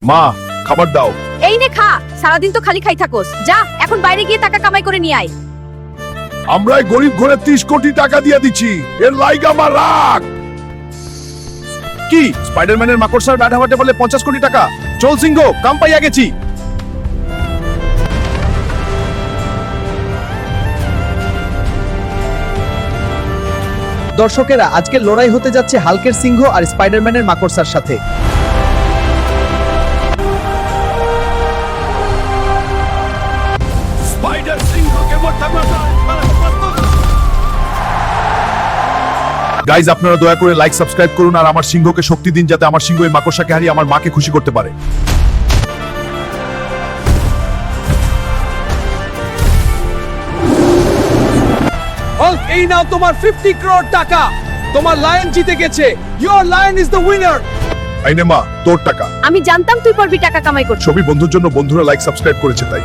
মা, খাবার দাও। এই নে খা, সারাদিন তো খালি খাই থাকোস। যা এখন বাইরে গিয়ে টাকা কামাই করে নিয়ে আয়। আমরা এই গরিব ঘরে 30 কোটি টাকা দিয়ে দিচ্ছি, এর লাইগা আমার রাগ। কি স্পাইডারম্যানের মাকড়সার ব্যাট হাওয়াতে বলে 50 কোটি টাকা? চল সিংহ, কাম পাইয়া গেছি। দর্শকেরা, আজকে লড়াই হতে যাচ্ছে হাল্কের সিংহ আর স্পাইডারম্যানের মাকড়সার সাথে। স্পাইডার সিংহকে গাইজ, আপনারা দয়া করে লাইক সাবস্ক্রাইব করুন আর আমার সিংহকে শক্তি দিন, যাতে আমার সিংহ এই মাকড়সাকে হারিয়ে আমার মাকে খুশি করতে পারে। হাল্ক, এই নাও তোমার 50 করোড় টাকা। তোমার লায়ন জিতে গেছে। Your lion is the winner. এই নে মা, তোর টাকা। আমি জানতাম তুই পারবি টাকা কামাই করতে। ছবি বন্ধুর জন্য বন্ধুরা লাইক সাবস্ক্রাইব করেছে তাই।